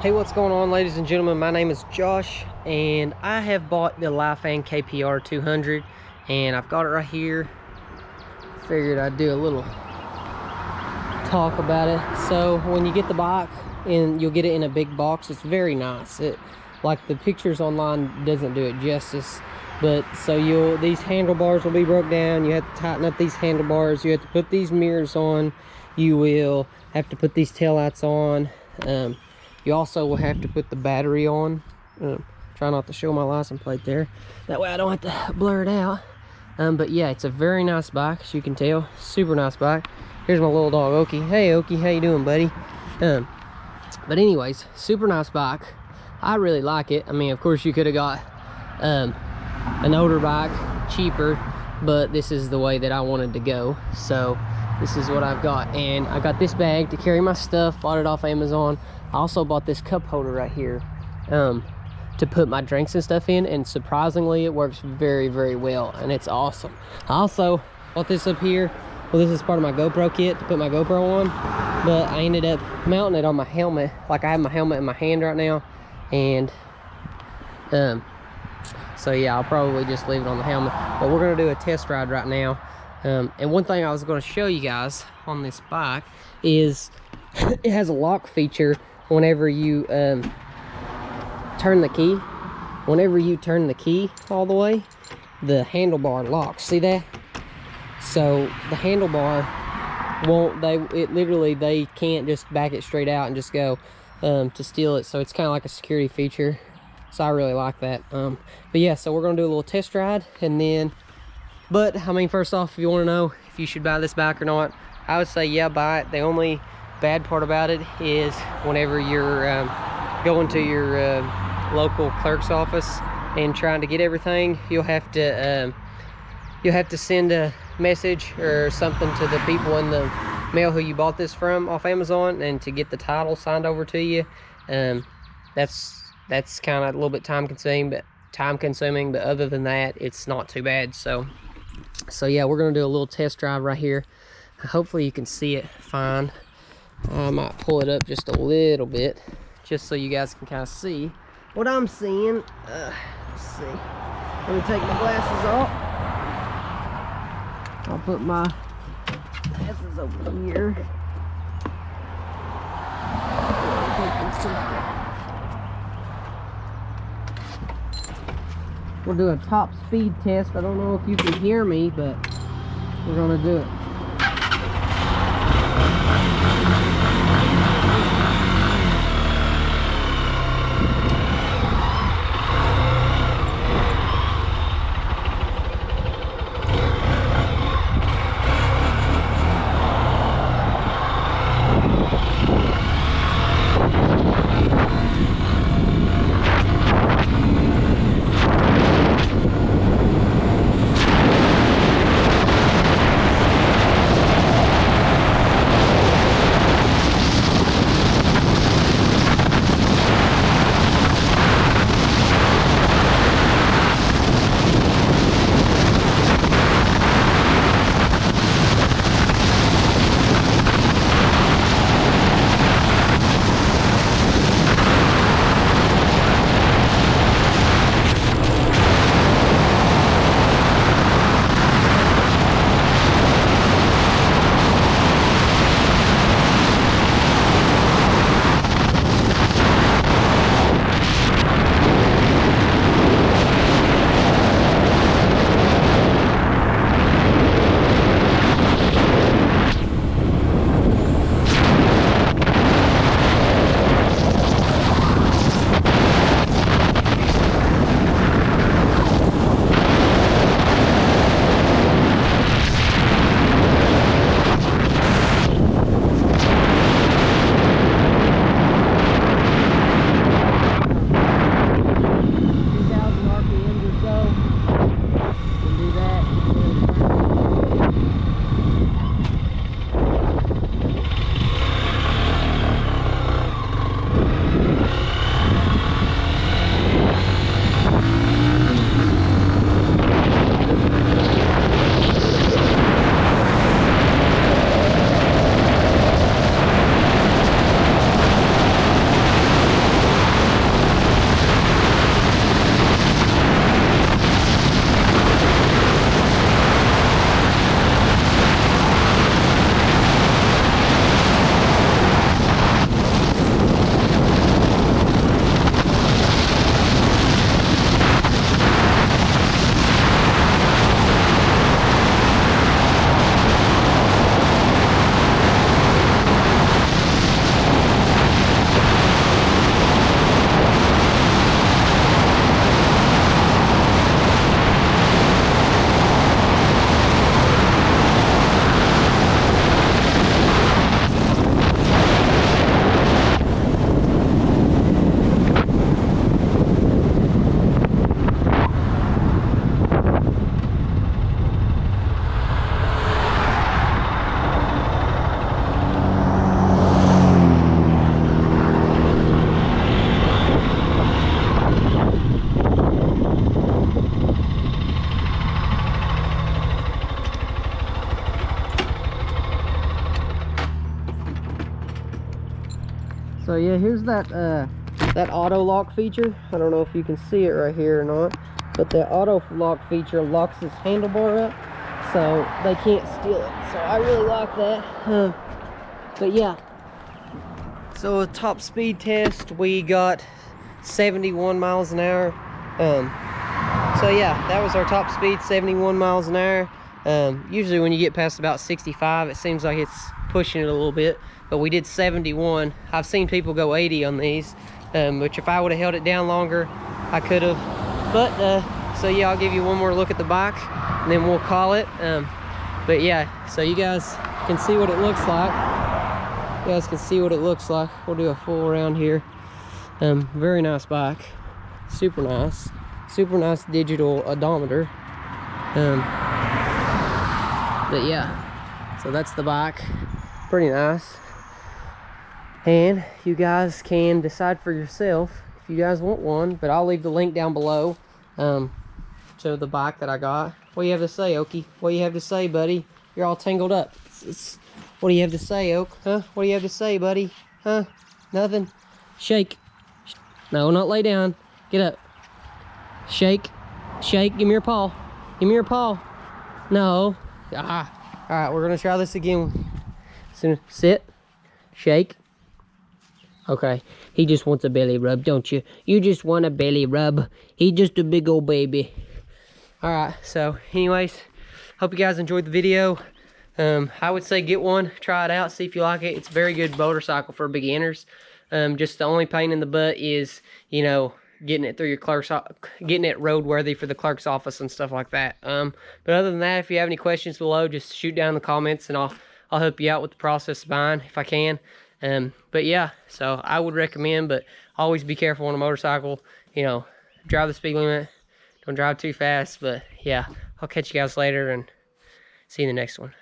Hey, what's going on, ladies and gentlemen? My name is Josh, and I have bought the Lifan KPR 200, and I've got it right here. Figured I'd do a little talk about it. So when you get the bike, and you'll get it in a big box, it's very nice. Like the pictures online doesn't do it justice, but so these handlebars will be broke down. You have to tighten up these handlebars. You have to put these mirrors on. You will have to put these taillights on. You also will have to put the battery on. Try not to show my license plate there. That way I don't have to blur it out. But yeah, it's a very nice bike, as you can tell. Super nice bike. Here's my little dog, Oki. Hey, Oki, how you doing, buddy? But anyways, super nice bike. I really like it. I mean, of course, you could have got an older bike, cheaper, but this is the way that I wanted to go. So this is what I've got. And I got this bag to carry my stuff. Bought it off Amazon. I also bought this cup holder right here to put my drinks and stuff in, and surprisingly it works very, very well, and it's awesome. I also bought this up here. Well, this is part of my GoPro kit to put my GoPro on, but I ended up mounting it on my helmet. Like, I have my helmet in my hand right now, and so yeah, I'll probably just leave it on the helmet, but we're gonna do a test ride right now. And one thing I was going to show you guys on this bike is it has a lock feature. Whenever you turn the key, all the way, the handlebar locks. See that? So the handlebar won't, they can't just back it straight out and just go to steal it. So it's kind of like a security feature. So I really like that. But yeah, so we're gonna do a little test ride, and then, but I mean, first off, if you want to know if you should buy this bike or not, I would say yeah, buy it. The only bad part about it is whenever you're going to your local clerk's office and trying to get everything, you'll have to send a message or something to the people in the mail who you bought this from off Amazon, and to get the title signed over to you. That's kind of a little bit time consuming, but other than that, it's not too bad. So yeah, we're gonna do a little test drive right here. Hopefully you can see it fine. I might pull it up just a little bit, just so you guys can kind of see what I'm seeing. Let's see. Let me take my glasses off. I'll put my glasses over here. We'll do a top speed test. I don't know if you can hear me, but we're gonna do it. So yeah, here's that that auto lock feature. I don't know if you can see it right here or not, but the auto lock feature locks this handlebar up so they can't steal it. So I really like that. But yeah, so a top speed test, we got 71 miles an hour. So yeah, that was our top speed, 71 miles an hour. Usually when you get past about 65, it seems like it's pushing it a little bit, but we did 71. I've seen people go 80 on these, which if I would have held it down longer, I could have. But so yeah, I'll give you one more look at the bike and then we'll call it. But yeah, so you guys can see what it looks like. You guys can see what it looks like. We'll do a full round here. Very nice bike, super nice digital odometer. But yeah, so that's the bike, pretty nice. And you guys can decide for yourself if you guys want one, but I'll leave the link down below to the bike that I got. What do you have to say, Okie? What do you have to say, buddy? You're all tangled up. What do you have to say, Oak? Huh? What do you have to say, buddy? Huh? Nothing? Shake. No, not lay down. Get up. Shake. Shake. Give me your paw. Give me your paw. No. Ah. All right, we're gonna try this again. Sit. Shake. Okay. He just wants a belly rub, don't you? You just want a belly rub. He's just a big old baby. All right. So, anyways, hope you guys enjoyed the video. I would say get one, try it out, see if you like it. It's a very good motorcycle for beginners. Just the only pain in the butt is, you know, getting it through your clerk's, getting it roadworthy for the clerk's office and stuff like that. But other than that, if you have any questions below, just shoot down in the comments and I'll help you out with the process of buying if I can. But yeah, so I would recommend, but always be careful on a motorcycle. You know, drive the speed limit, don't drive too fast. But yeah, I'll catch you guys later and see you in the next one.